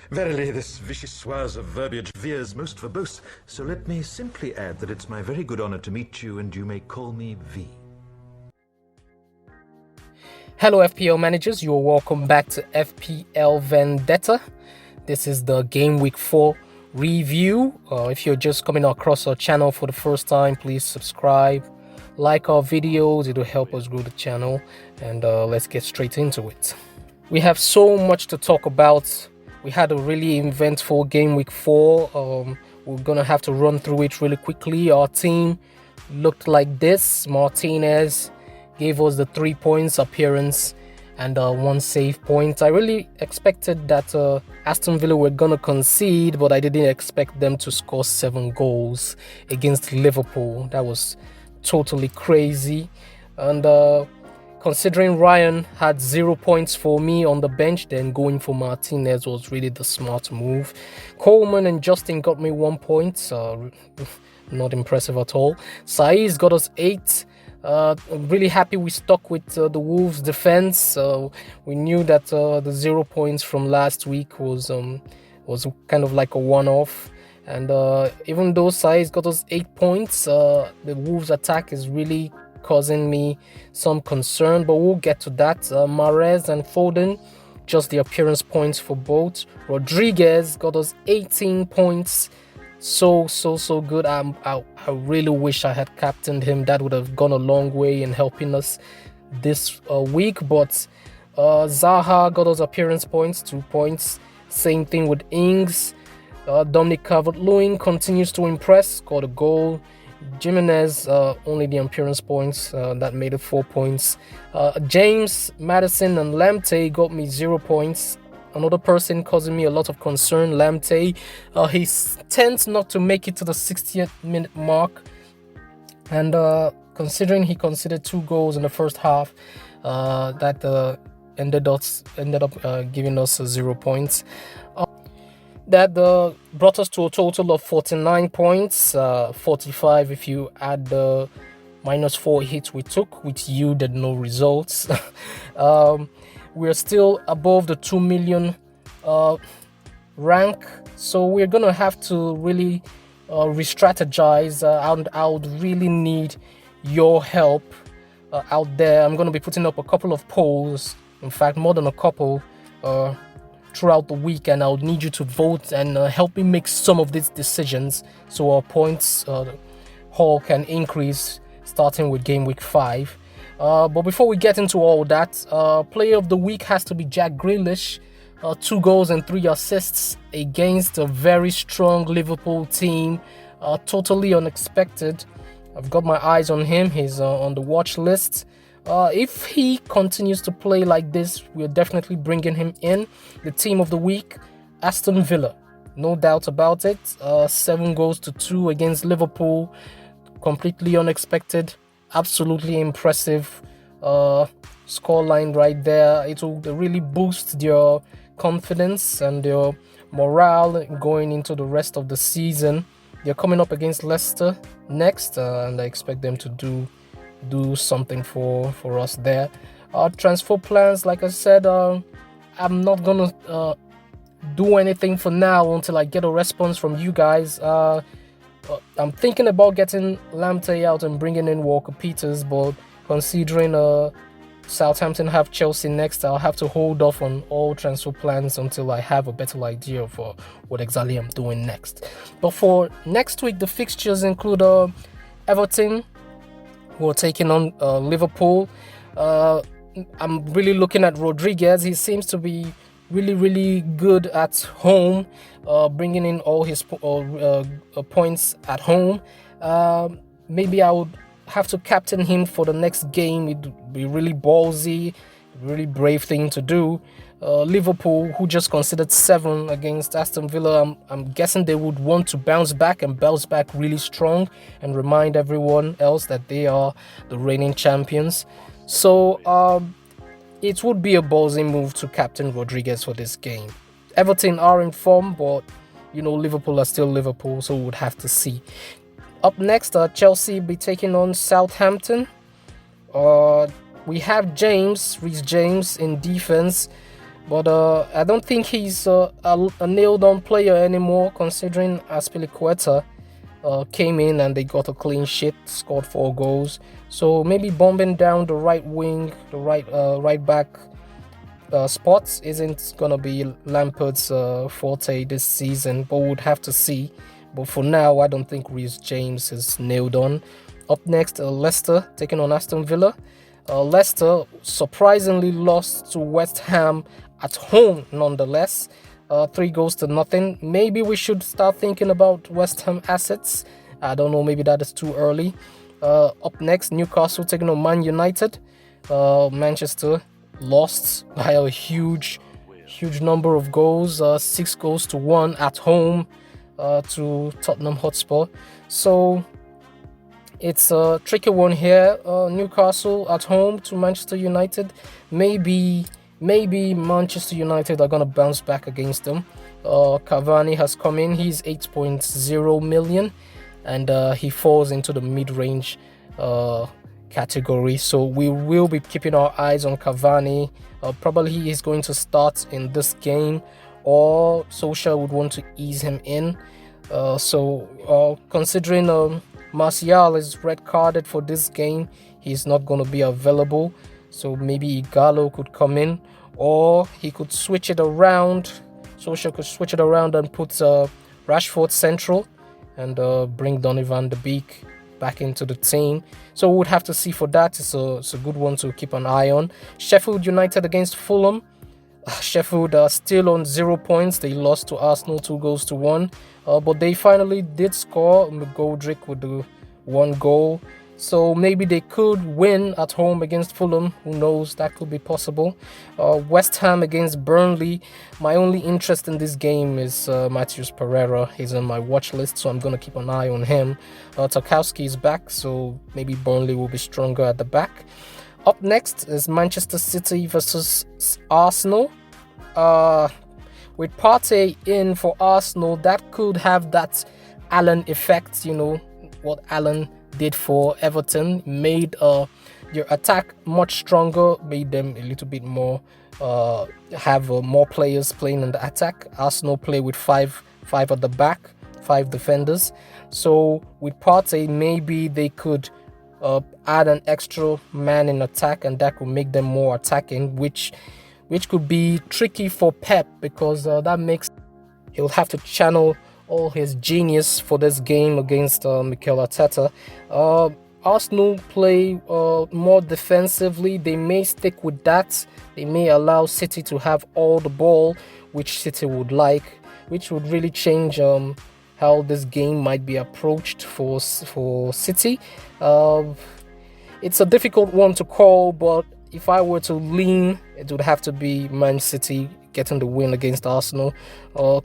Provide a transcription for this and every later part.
Verily, this vichyssoise of verbiage veers most verbose, so let me simply add that it's my very good honor to meet you, and you may call me V. Hello FPL managers, you are welcome back to FPLVendetta. This is the Game Week 4 review. If you're just coming across our channel for the first time, please subscribe, like our videos, it will help us grow the channel, and let's get straight into it. We have so much to talk about. We had a really eventful Game Week 4. We're gonna have to run through it really quickly. Our team looked like this. Martinez gave us the 3 points appearance and 1 save point. I really expected that Aston Villa were gonna concede, but I didn't expect them to score 7 goals against Liverpool. That was totally crazy. And considering Ryan had 0 points for me on the bench, then going for Martinez was really the smart move. Coleman and Justin got me 1 point. Not impressive at all. Saiz got us 8. I'm really happy we stuck with the Wolves defense. We knew that the 0 points from last week was kind of like a one-off, and even though Saiz got us 8 points, the Wolves attack is really causing me some concern, but we'll get to that. Mahrez and Foden, just the appearance points for both. Rodriguez got us 18 points. So good. I really wish I had captained him. That would have gone a long way in helping us this week. But Zaha got us appearance points, 2 points. Same thing with Ings. Dominic Calvert-Lewin continues to impress, scored a goal. Jimenez, only the appearance points, that made it 4 points. James, Maddison and Lamptey got me 0 points. Another person causing me a lot of concern, Lamptey. He tends not to make it to the 60th minute mark, and considering he conceded 2 goals in the first half, that ended up giving us 0 points. That brought us to a total of 49 points, 45 if you add the -4 hits we took, which yielded no results. We're still above the 2 million rank, so we're gonna have to really re-strategize. I would really need your help out there. I'm gonna be putting up a couple of polls, in fact more than a couple, throughout the week, and I would need you to vote and help me make some of these decisions so our points haul can increase starting with Game Week 5. But before we get into all that, player of the week has to be Jack Grealish. 2 goals and 3 assists against a very strong Liverpool team. Totally unexpected. I've got my eyes on him. He's on the watch list. If he continues to play like this, we're definitely bringing him in. The team of the week, Aston Villa. No doubt about it. 7 goals to 2 against Liverpool. Completely unexpected. Absolutely impressive scoreline right there. It will really boost your confidence and your morale going into the rest of the season. They're coming up against Leicester next, and I expect them to do something for us there. Transfer plans, like I said, I'm not gonna do anything for now until I get a response from you guys. I'm thinking about getting Lamptey out and bringing in Walker-Peters, but considering Southampton have Chelsea next, I'll have to hold off on all transfer plans until I have a better idea of what exactly I'm doing next. But for next week, the fixtures include Everton, who are taking on Liverpool. I'm really looking at Rodriguez. He seems to be really good at home, bringing in all his points at home. Maybe I would have to captain him for the next game. It would be really ballsy, really brave thing to do. Liverpool, who just conceded 7 against Aston Villa, I'm guessing they would want to bounce back really strong and remind everyone else that they are the reigning champions. So it would be a ballsy move to captain Rodriguez for this game. Everton are in form, but you know, Liverpool are still Liverpool, so we would have to see. Up next, Chelsea be taking on Southampton. We have Reece James in defense. But I don't think he's a nailed-on player anymore, considering Aspilicueta came in and they got a clean sheet, scored 4 goals. So maybe bombing down the right wing, the right back spots isn't gonna be Lampard's forte this season, but we'd have to see. But for now, I don't think Reece James is nailed on. Up next, Leicester taking on Aston Villa. Leicester surprisingly lost to West Ham at home nonetheless. 3-0. Maybe we should start thinking about West Ham assets. I don't know, maybe that is too early. Up next, Newcastle taking on Man United. Manchester lost by a huge number of goals, 6-1 at home to Tottenham Hotspur. So it's a tricky one here. Newcastle at home to Manchester United. Maybe Manchester United are going to bounce back against them. Cavani has come in. He's 8.0 million and he falls into the mid-range category. So we will be keeping our eyes on Cavani. Probably he is going to start in this game, or Solskjaer would want to ease him in. Considering Martial is red carded for this game, he's not going to be available. So maybe Igalo could come in, or he could switch it around. Solskjaer could switch it around and put Rashford central and bring Donny van de Beek back into the team. So we would have to see for that. It's a good one to keep an eye on. Sheffield United against Fulham. Sheffield are still on 0 points. They lost to Arsenal 2-1, but they finally did score. McGoldrick with the 1 goal. So maybe they could win at home against Fulham. Who knows? That could be possible. West Ham against Burnley. My only interest in this game is Matheus Pereira. He's on my watch list, so I'm going to keep an eye on him. Tarkowski is back, so maybe Burnley will be stronger at the back. Up next is Manchester City versus Arsenal. With Partey in for Arsenal, that could have that Allen effect, what Allen did for Everton, made their attack much stronger, made them a little bit more have more players playing in the attack. Arsenal play with five at the back, 5 defenders. So with Partey, maybe they could add an extra man in attack, and that could make them more attacking, which could be tricky for Pep, because that makes he'll have to channel all his genius for this game against Mikel Arteta. Arsenal play more defensively. They may stick with that. They may allow City to have all the ball, which City would like, which would really change how this game might be approached for City. It's a difficult one to call, but if I were to lean, it would have to be Man City getting the win against Arsenal.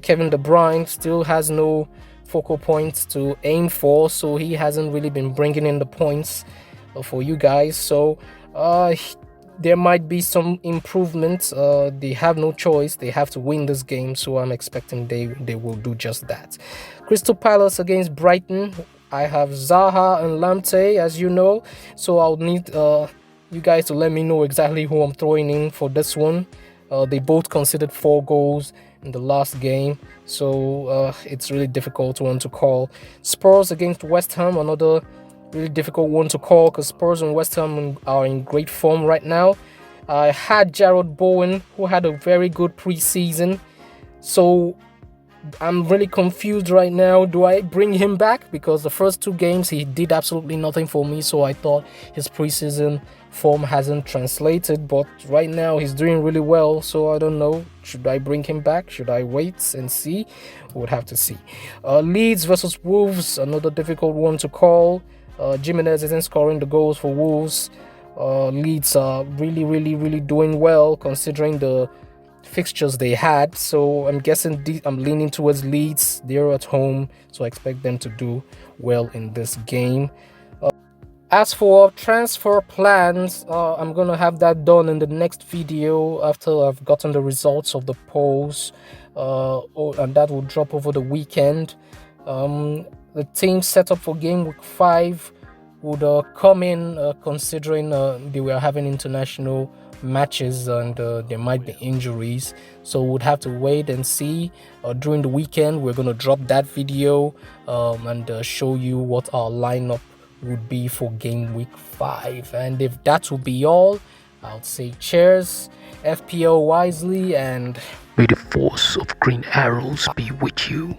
Kevin De Bruyne still has no focal points to aim for, so he hasn't really been bringing in the points for you guys. So there might be some improvements. They have no choice. They have to win this game, so I'm expecting they will do just that. Crystal Palace against Brighton. I have Zaha and Lamptey, as you know, so I'll need you guys to let me know exactly who I'm throwing in for this one. They both conceded 4 goals in the last game, so it's really difficult one to call. Spurs against West Ham, another really difficult one to call, because Spurs and West Ham are in great form right now. I had Jarrod Bowen, who had a very good preseason, so I'm really confused right now. Do I bring him back? Because the first 2 games he did absolutely nothing for me, so I thought his preseason form hasn't translated, but right now he's doing really well, so I don't know. Should I bring him back? Should I wait and see? We'll have to see. Leeds versus Wolves, another difficult one to call. Jimenez isn't scoring the goals for Wolves. Leeds are really doing well considering the fixtures they had, so I'm guessing I'm leaning towards Leeds. They're at home, so I expect them to do well in this game. As for transfer plans, I'm gonna have that done in the next video after I've gotten the results of the polls, and that will drop over the weekend. The team set up for game week 5 would come in considering they were having international matches, and there might be injuries, so we'd have to wait and see. During the weekend we're going to drop that video and show you what our lineup would be for game week 5. And if that will be all, I'll say cheers, FPL wisely, and may the force of green arrows be with you.